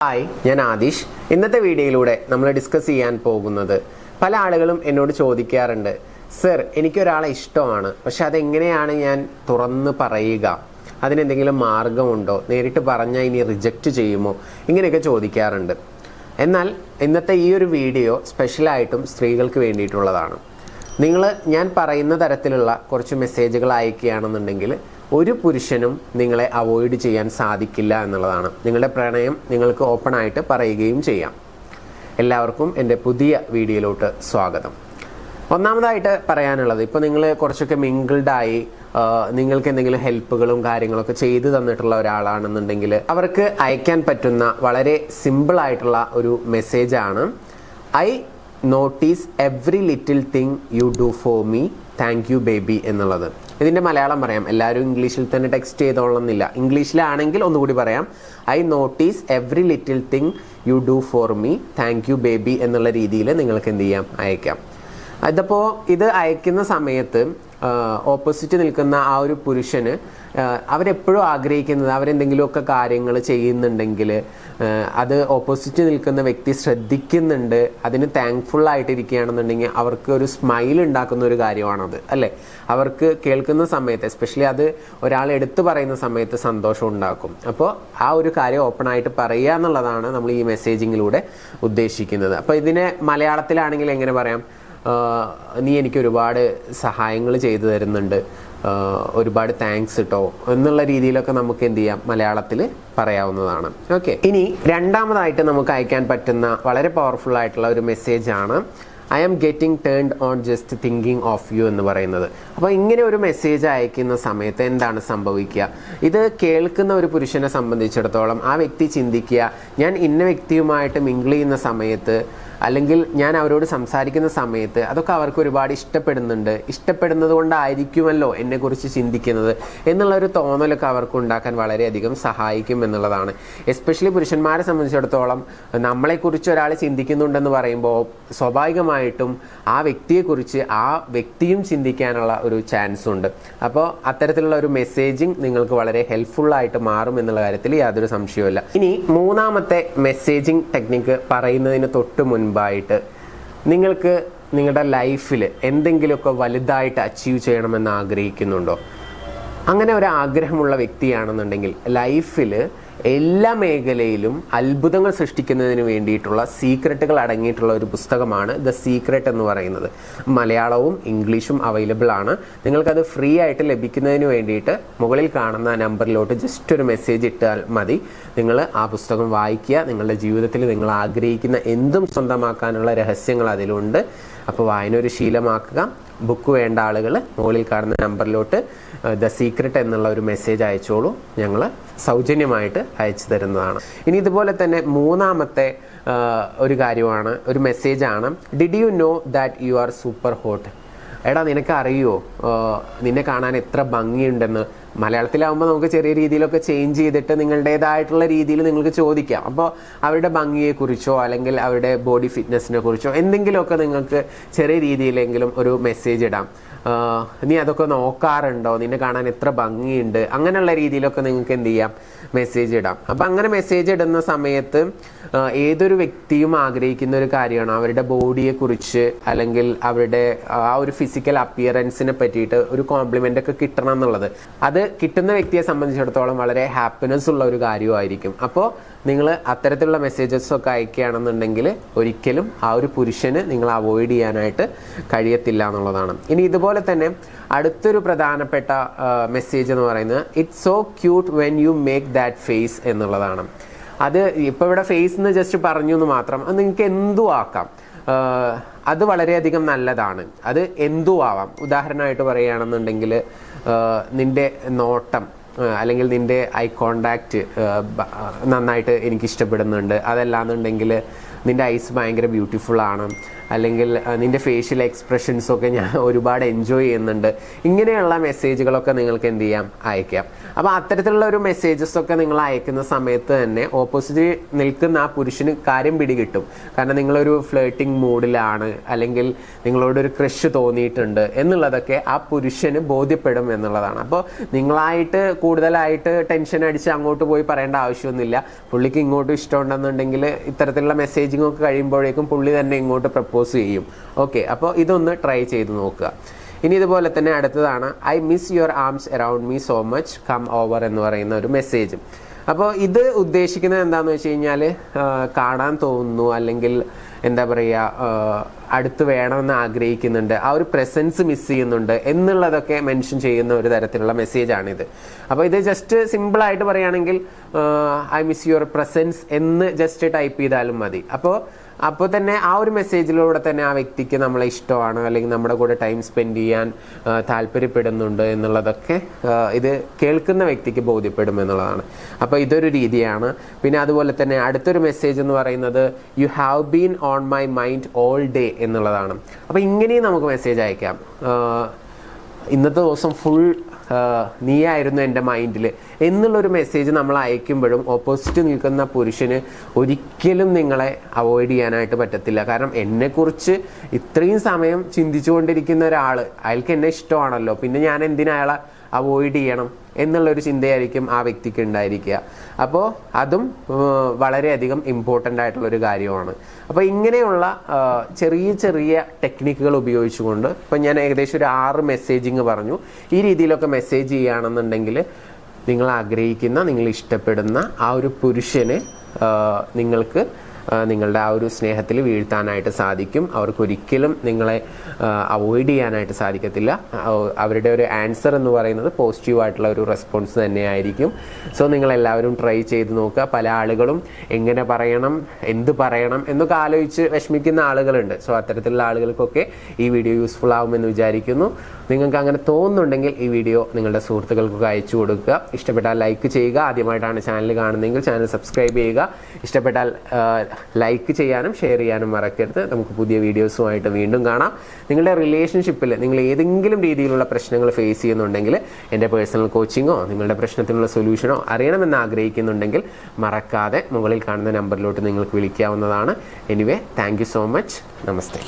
Hi, ഞാൻ ആദിഷ്. ഇന്നത്തെ വീഡിയോയിലൂടെ നമ്മൾ ഡിസ്കസ് ചെയ്യാൻ പോകുന്നത്, പല ആളുകളും എന്നോട് ചോദിക്കാറുണ്ട്, സർ എനിക്കൊരാളെ ഇഷ്ടമാണ്, പക്ഷെ അതെങ്ങനെയാണ് ഞാൻ തുറന്ന് പറയുക, അതിനെന്തെങ്കിലും മാർഗമുണ്ടോ, നേരിട്ട് പറഞ്ഞാൽ ഇനി റിജക്റ്റ് ചെയ്യുമോ, ഇങ്ങനെയൊക്കെ ചോദിക്കാറുണ്ട്. എന്നാൽ ഇന്നത്തെ ഈ ഒരു വീഡിയോ സ്പെഷ്യലായിട്ടും സ്ത്രീകൾക്ക് വേണ്ടിയിട്ടുള്ളതാണ്. ഞാൻ പറയുന്ന തരത്തിലുള്ള കുറച്ച് മെസ്സേജുകൾ അയക്കുകയാണെന്നുണ്ടെങ്കിൽ ഒരു പുരുഷനും നിങ്ങളെ അവോയ്ഡ് ചെയ്യാൻ സാധിക്കില്ല എന്നുള്ളതാണ്. നിങ്ങളുടെ പ്രണയം നിങ്ങൾക്ക് ഓപ്പൺ ആയിട്ട് പറയുകയും ചെയ്യാം. എല്ലാവർക്കും എൻ്റെ പുതിയ വീഡിയോയിലോട്ട് സ്വാഗതം. ഒന്നാമതായിട്ട് പറയാനുള്ളത്, ഇപ്പോൾ നിങ്ങൾ കുറച്ചൊക്കെ മിങ്കിൾഡായി നിങ്ങൾക്ക് എന്തെങ്കിലും ഹെൽപ്പുകളും കാര്യങ്ങളൊക്കെ ചെയ്തു തന്നിട്ടുള്ള ഒരാളാണെന്നുണ്ടെങ്കിൽ അവർക്ക് അയക്കാൻ പറ്റുന്ന വളരെ സിമ്പിളായിട്ടുള്ള ഒരു മെസ്സേജാണ്, I notice every little thing you do for me, thank you baby എന്നുള്ളത്. ഇതിൻ്റെ മലയാളം പറയാം. എല്ലാവരും ഇംഗ്ലീഷിൽ തന്നെ ടെക്സ്റ്റ് ചെയ്തോളണമെന്നില്ല. ഇംഗ്ലീഷിലാണെങ്കിൽ ഒന്നുകൂടി പറയാം, I notice every little thing you do for me, thank you baby എന്നുള്ള രീതിയിൽ നിങ്ങൾക്ക് എന്ത് ചെയ്യാം, അയക്കാം. അതിപ്പോൾ ഇത് അയക്കുന്ന സമയത്ത് ഓപ്പോസിറ്റ് നിൽക്കുന്ന ആ ഒരു പുരുഷന് അവരെപ്പോഴും ആഗ്രഹിക്കുന്നത്, അവരെന്തെങ്കിലുമൊക്കെ കാര്യങ്ങൾ ചെയ്യുന്നുണ്ടെങ്കിൽ അത് ഓപ്പോസിറ്റ് നിൽക്കുന്ന വ്യക്തി ശ്രദ്ധിക്കുന്നുണ്ട്, അതിന് താങ്ക്ഫുൾ ആയിട്ടിരിക്കുകയാണെന്നുണ്ടെങ്കിൽ അവർക്ക് ഒരു സ്മൈൽ ഉണ്ടാക്കുന്ന ഒരു കാര്യമാണത്, അല്ലേ? അവർക്ക് കേൾക്കുന്ന സമയത്ത്, എസ്പെഷ്യലി അത് ഒരാൾ എടുത്തു പറയുന്ന സമയത്ത് സന്തോഷം ഉണ്ടാക്കും. അപ്പോൾ ആ ഒരു കാര്യം ഓപ്പൺ ആയിട്ട് പറയുക എന്നുള്ളതാണ് നമ്മൾ ഈ മെസ്സേജിങ്ങിലൂടെ ഉദ്ദേശിക്കുന്നത്. അപ്പോൾ ഇതിനെ മലയാളത്തിലാണെങ്കിൽ എങ്ങനെ പറയാം, നീ എനിക്ക് ഒരുപാട് സഹായങ്ങൾ ചെയ്തു തരുന്നുണ്ട്, ഒരുപാട് താങ്ക്സ് കേട്ടോ എന്നുള്ള രീതിയിലൊക്കെ നമുക്ക് എന്ത് ചെയ്യാം, മലയാളത്തിൽ പറയാവുന്നതാണ്. ഓക്കെ, ഇനി രണ്ടാമതായിട്ട് നമുക്ക് അയക്കാൻ പറ്റുന്ന വളരെ പവർഫുൾ ആയിട്ടുള്ള ഒരു മെസ്സേജാണ്, I am getting turned on just thinking of you എന്ന് പറയുന്നത്. അപ്പോൾ ഇങ്ങനെ ഒരു മെസ്സേജ് അയക്കുന്ന സമയത്ത് എന്താണ് സംഭവിക്കുക? ഇത് കേൾക്കുന്ന ഒരു പുരുഷനെ സംബന്ധിച്ചിടത്തോളം ആ വ്യക്തി ചിന്തിക്കുക, ഞാൻ ഇന്ന വ്യക്തിയുമായിട്ട് മിങ്കിൾ ചെയ്യുന്ന സമയത്ത് അല്ലെങ്കിൽ ഞാൻ അവരോട് സംസാരിക്കുന്ന സമയത്ത് അതൊക്കെ അവർക്ക് ഒരുപാട് ഇഷ്ടപ്പെടുന്നത് കൊണ്ടായിരിക്കുമല്ലോ എന്നെക്കുറിച്ച് ചിന്തിക്കുന്നത് എന്നുള്ളൊരു തോന്നലൊക്കെ അവർക്ക് ഉണ്ടാക്കാൻ വളരെയധികം സഹായിക്കും എന്നുള്ളതാണ്. എസ്പെഷ്യലി പുരുഷന്മാരെ സംബന്ധിച്ചിടത്തോളം നമ്മളെക്കുറിച്ച് ഒരാൾ ചിന്തിക്കുന്നുണ്ടെന്ന് പറയുമ്പോൾ സ്വാഭാവികമായിട്ടും ആ വ്യക്തിയെക്കുറിച്ച് ആ വ്യക്തിയും ചിന്തിക്കാനുള്ള ഒരു ചാൻസ് ഉണ്ട്. അപ്പോൾ അത്തരത്തിലുള്ള ഒരു മെസ്സേജിങ് നിങ്ങൾക്ക് വളരെ ഹെൽപ്ഫുള്ളായിട്ട് മാറും എന്നുള്ള കാര്യത്തിൽ യാതൊരു സംശയവുമില്ല. ഇനി മൂന്നാമത്തെ മെസ്സേജിങ് ടെക്നിക്ക് പറയുന്നതിന് തൊട്ട് മുൻപായിട്ട്, നിങ്ങൾക്ക് നിങ്ങളുടെ ലൈഫിൽ എന്തെങ്കിലുമൊക്കെ വലുതായിട്ട് അച്ചീവ് ചെയ്യണമെന്ന് ആഗ്രഹിക്കുന്നുണ്ടോ? അങ്ങനെ ഒരു ആഗ്രഹമുള്ള വ്യക്തിയാണെന്നുണ്ടെങ്കിൽ ലൈഫിൽ എല്ലാ മേഖലയിലും അത്ഭുതങ്ങൾ സൃഷ്ടിക്കുന്നതിന് വേണ്ടിയിട്ടുള്ള സീക്രട്ടുകൾ അടങ്ങിയിട്ടുള്ള ഒരു പുസ്തകമാണ് ദ സീക്രട്ട് എന്ന് പറയുന്നത്. മലയാളവും ഇംഗ്ലീഷും അവൈലബിൾ ആണ്. നിങ്ങൾക്കത് ഫ്രീ ആയിട്ട് ലഭിക്കുന്നതിന് വേണ്ടിയിട്ട് മുകളിൽ കാണുന്ന നമ്പറിലോട്ട് ജസ്റ്റ് ഒരു മെസ്സേജ് ഇട്ടാൽ മതി. നിങ്ങൾ ആ പുസ്തകം വായിക്കുക. നിങ്ങളുടെ ജീവിതത്തിൽ നിങ്ങൾ ആഗ്രഹിക്കുന്ന എന്തും സ്വന്തമാക്കാനുള്ള രഹസ്യങ്ങൾ അതിലുണ്ട്. അപ്പോൾ വായന ഒരു ശീലമാക്കുക. ബുക്ക് വേണ്ട ആളുകൾ മുകളിൽ കാണുന്ന നമ്പറിലോട്ട് ദ സീക്രട്ട് എന്നുള്ള ഒരു മെസ്സേജ് അയച്ചോളൂ. ഞങ്ങൾ സൗജന്യമായിട്ട് അയച്ചു തരുന്നതാണ്. ഇനി ഇതുപോലെ തന്നെ മൂന്നാമത്തെ ഒരു കാര്യമാണ്, ഒരു മെസ്സേജാണ്, did you know that you are super hot? എടാ, നിനക്ക് അറിയോ നിന്നെ കാണാൻ എത്ര ഭംഗിയുണ്ടെന്ന്? മലയാളത്തിലാവുമ്പോൾ നമുക്ക് ചെറിയ രീതിയിലൊക്കെ ചേഞ്ച് ചെയ്തിട്ട് നിങ്ങളുടേതായിട്ടുള്ള രീതിയിൽ നിങ്ങൾക്ക് ചോദിക്കാം. അപ്പോൾ അവരുടെ ഭംഗിയെക്കുറിച്ചോ അല്ലെങ്കിൽ അവരുടെ ബോഡി ഫിറ്റ്നസിനെ കുറിച്ചോ എന്തെങ്കിലുമൊക്കെ നിങ്ങൾക്ക് ചെറിയ രീതിയിലെങ്കിലും ഒരു മെസ്സേജ് ഇടാം. നീ അതൊക്കെ നോക്കാറുണ്ടോ? നിന്നെ കാണാൻ എത്ര ഭംഗിയുണ്ട്? അങ്ങനെയുള്ള രീതിയിലൊക്കെ നിങ്ങൾക്ക് എന്ത് ചെയ്യാം, മെസ്സേജ് ഇടാം. അപ്പം അങ്ങനെ മെസ്സേജ് ഇടുന്ന സമയത്ത് ഏതൊരു വ്യക്തിയും ആഗ്രഹിക്കുന്ന ഒരു കാര്യമാണ് അവരുടെ ബോഡിയെക്കുറിച്ച് അല്ലെങ്കിൽ അവരുടെ ആ ഒരു ഫിസിക്കൽ അപ്പിയറൻസിനെ പറ്റിയിട്ട് ഒരു കോംപ്ലിമെൻ്റ് ഒക്കെ കിട്ടണം എന്നുള്ളത്. അത് കിട്ടുന്ന വ്യക്തിയെ സംബന്ധിച്ചിടത്തോളം വളരെ ഹാപ്പിനെസ് ഉള്ള ഒരു കാര്യമായിരിക്കും. അപ്പോൾ നിങ്ങൾ അത്തരത്തിലുള്ള മെസ്സേജസ് ഒക്കെ അയക്കുകയാണെന്നുണ്ടെങ്കിൽ ഒരിക്കലും ആ ഒരു പുരുഷന് നിങ്ങൾ അവോയ്ഡ് ചെയ്യാനായിട്ട് കഴിയത്തില്ല എന്നുള്ളതാണ്. ഇനി ഇതുപോലെ തന്നെ അടുത്തൊരു പ്രധാനപ്പെട്ട മെസ്സേജ് എന്ന് പറയുന്നത്, it's so cute when you make that face എന്നുള്ളതാണ്. അത് ഇപ്പോൾ ഇവിടെ ഫേസ് എന്ന് ജസ്റ്റ് പറഞ്ഞു എന്ന് മാത്രം, അത് നിങ്ങൾക്ക് എന്തു ആക്കാം. അത് വളരെയധികം നല്ലതാണ്. അത് എന്തു ആവാം. ഉദാഹരണമായിട്ട് പറയുകയാണെന്നുണ്ടെങ്കിൽ നിൻ്റെ നോട്ടം അല്ലെങ്കിൽ നിൻ്റെ ഐ കോണ്ടാക്റ്റ് നന്നായിട്ട് എനിക്ക് ഇഷ്ടപ്പെടുന്നുണ്ട്, അതല്ലാന്നുണ്ടെങ്കിൽ നിൻ്റെ ഐസ് ഭയങ്കര ബ്യൂട്ടിഫുൾ ആണ്, അല്ലെങ്കിൽ നിൻ്റെ ഫേഷ്യൽ എക്സ്പ്രഷൻസൊക്കെ ഞാൻ ഒരുപാട് എൻജോയ് ചെയ്യുന്നുണ്ട്. ഇങ്ങനെയുള്ള മെസ്സേജുകളൊക്കെ നിങ്ങൾക്ക് എന്ത് ചെയ്യാം, അയക്കാം. അപ്പോൾ അത്തരത്തിലുള്ള ഒരു മെസ്സേജസൊക്കെ നിങ്ങൾ അയക്കുന്ന സമയത്ത് തന്നെ ഓപ്പോസിറ്റ് നിൽക്കുന്ന ആ പുരുഷന് കാര്യം പിടികിട്ടും. കാരണം നിങ്ങളൊരു ഫ്ലേട്ടിംഗ് മൂഡിലാണ് അല്ലെങ്കിൽ നിങ്ങളോടൊരു ക്രഷ് തോന്നിയിട്ടുണ്ട് എന്നുള്ളതൊക്കെ ആ പുരുഷന് ബോധ്യപ്പെടും എന്നുള്ളതാണ്. അപ്പോൾ നിങ്ങളായിട്ട് കൂടുതലായിട്ട് ടെൻഷൻ അടിച്ച് അങ്ങോട്ട് പോയി പറയേണ്ട ആവശ്യമൊന്നുമില്ല. പുള്ളിക്ക് ഇങ്ങോട്ടും ഇഷ്ടമുണ്ടെന്നുണ്ടെങ്കിൽ ഇത്തരത്തിലുള്ള മെസ്സേജിങ് ഒക്കെ കഴിയുമ്പോഴേക്കും പുള്ളി തന്നെ ഇങ്ങോട്ട് പ്രപ്പോസ് ചെയ്യും. ഓക്കെ, അപ്പോൾ ഇതൊന്ന് ട്രൈ ചെയ്ത് നോക്കുക. ഇനി ഇതുപോലെ തന്നെ അടുത്തതാണ് I miss your arms around me so much come over എന്ന് പറയുന്ന ഒരു മെസ്സേജ്. അപ്പോൾ ഇത് ഉദ്ദേശിക്കുന്നത് എന്താണെന്ന് വെച്ച് കഴിഞ്ഞാൽ കാണാൻ തോന്നുന്നു, അല്ലെങ്കിൽ എന്താ പറയുക, അടുത്ത് വേണമെന്ന് ആഗ്രഹിക്കുന്നുണ്ട്, ആ ഒരു പ്രസൻസ് മിസ് ചെയ്യുന്നുണ്ട് എന്നുള്ളതൊക്കെ മെൻഷൻ ചെയ്യുന്ന ഒരു തരത്തിലുള്ള മെസ്സേജാണിത്. അപ്പോൾ ഇത് ജസ്റ്റ് സിമ്പിളായിട്ട് പറയുകയാണെങ്കിൽ ഐ മിസ് യുവർ പ്രസൻസ് എന്ന് ജസ്റ്റ് ടൈപ്പ് ചെയ്താലും മതി. അപ്പോൾ തന്നെ ആ ഒരു മെസ്സേജിലൂടെ തന്നെ ആ വ്യക്തിക്ക് നമ്മളെ ഇഷ്ടമാണ്, അല്ലെങ്കിൽ നമ്മുടെ കൂടെ ടൈം സ്പെൻഡ് ചെയ്യാൻ താല്പര്യപ്പെടുന്നുണ്ട് എന്നുള്ളതൊക്കെ ഇത് കേൾക്കുന്ന വ്യക്തിക്ക് ബോധ്യപ്പെടും എന്നുള്ളതാണ്. അപ്പോൾ ഇതൊരു രീതിയാണ്. പിന്നെ അതുപോലെ തന്നെ അടുത്തൊരു മെസ്സേജ് എന്ന് പറയുന്നത് you have been on my mind all day എന്നുള്ളതാണ്. അപ്പോൾ ഇങ്ങനെയും നമുക്ക് മെസ്സേജ് അയക്കാം. ഇന്നത്തെ ദിവസം ഫുൾ നീയായിരുന്നു എൻ്റെ മൈൻഡിൽ എന്നുള്ളൊരു മെസ്സേജ് നമ്മൾ അയക്കുമ്പോഴും ഓപ്പോസിറ്റ് നിൽക്കുന്ന പുരുഷന് ഒരിക്കലും നിങ്ങളെ അവോയ്ഡ് ചെയ്യാനായിട്ട് പറ്റത്തില്ല. കാരണം എന്നെക്കുറിച്ച് ഇത്രയും സമയം ചിന്തിച്ചുകൊണ്ടിരിക്കുന്ന ഒരാൾ, അയാൾക്ക് എന്നെ ഇഷ്ടമാണല്ലോ, പിന്നെ ഞാൻ എന്തിനാ അയാളെ അവോയ്ഡ് ചെയ്യണം എന്നുള്ളൊരു ചിന്തയായിരിക്കും ആ വ്യക്തിക്ക് ഉണ്ടായിരിക്കുക. അപ്പോൾ അതും വളരെയധികം ഇമ്പോർട്ടൻ്റ് ആയിട്ടുള്ളൊരു കാര്യമാണ്. അപ്പോൾ ഇങ്ങനെയുള്ള ചെറിയ ചെറിയ ടെക്നിക്കുകൾ ഉപയോഗിച്ചുകൊണ്ട്, ഇപ്പം ഞാൻ ഏകദേശം ഒരു 6 മെസ്സേജിങ് പറഞ്ഞു. ഈ രീതിയിലൊക്കെ മെസ്സേജ് ചെയ്യുകയാണെന്നുണ്ടെങ്കിൽ നിങ്ങൾ ആഗ്രഹിക്കുന്ന, നിങ്ങൾ ഇഷ്ടപ്പെടുന്ന ആ ഒരു പുരുഷന് നിങ്ങൾക്ക് നിങ്ങളുടെ ആ ഒരു സ്നേഹത്തിൽ വീഴ്ത്താനായിട്ട് സാധിക്കും. അവർക്കൊരിക്കലും നിങ്ങളെ അവോയ്ഡ് ചെയ്യാനായിട്ട് സാധിക്കത്തില്ല. അവരുടെ ഒരു ആൻസർ എന്ന് പറയുന്നത് പോസിറ്റീവായിട്ടുള്ള ഒരു റെസ്പോൺസ് തന്നെയായിരിക്കും. സോ നിങ്ങളെല്ലാവരും ട്രൈ ചെയ്ത് നോക്കുക. പല ആളുകളും എങ്ങനെ പറയണം, എന്ത് പറയണം എന്നൊക്കെ ആലോചിച്ച് വിഷമിക്കുന്ന ആളുകളുണ്ട്. സോ അത്തരത്തിലുള്ള ആളുകൾക്കൊക്കെ ഈ വീഡിയോ യൂസ്ഫുൾ ആകുമെന്ന് വിചാരിക്കുന്നു. നിങ്ങൾക്ക് അങ്ങനെ തോന്നുന്നുണ്ടെങ്കിൽ ഈ വീഡിയോ നിങ്ങളുടെ സുഹൃത്തുക്കൾക്കൊക്കെ അയച്ചു കൊടുക്കുക. ഇഷ്ടപ്പെട്ടാൽ ലൈക്ക് ചെയ്യുക. ആദ്യമായിട്ടാണ് ചാനൽ കാണുന്നതെങ്കിൽ ചാനൽ സബ്സ്ക്രൈബ് ചെയ്യുക. ഇഷ്ടപ്പെട്ടാൽ ലൈക്ക് ചെയ്യാനും ഷെയർ ചെയ്യാനും മറക്കരുത്. നമുക്ക് പുതിയ വീഡിയോസുമായിട്ട് വീണ്ടും കാണാം. നിങ്ങളുടെ റിലേഷൻഷിപ്പിൽ നിങ്ങൾ ഏതെങ്കിലും രീതിയിലുള്ള പ്രശ്നങ്ങൾ ഫേസ് ചെയ്യുന്നുണ്ടെങ്കിൽ എൻ്റെ പേഴ്സണൽ കോച്ചിങ്ങോ നിങ്ങളുടെ പ്രശ്നത്തിനുള്ള സൊല്യൂഷനോ അറിയണമെന്ന് ആഗ്രഹിക്കുന്നുണ്ടെങ്കിൽ മറക്കാതെ മുകളിൽ കാണുന്ന നമ്പറിലോട്ട് നിങ്ങൾക്ക് വിളിക്കാവുന്നതാണ്. Anyway, thank you so much. Namaste.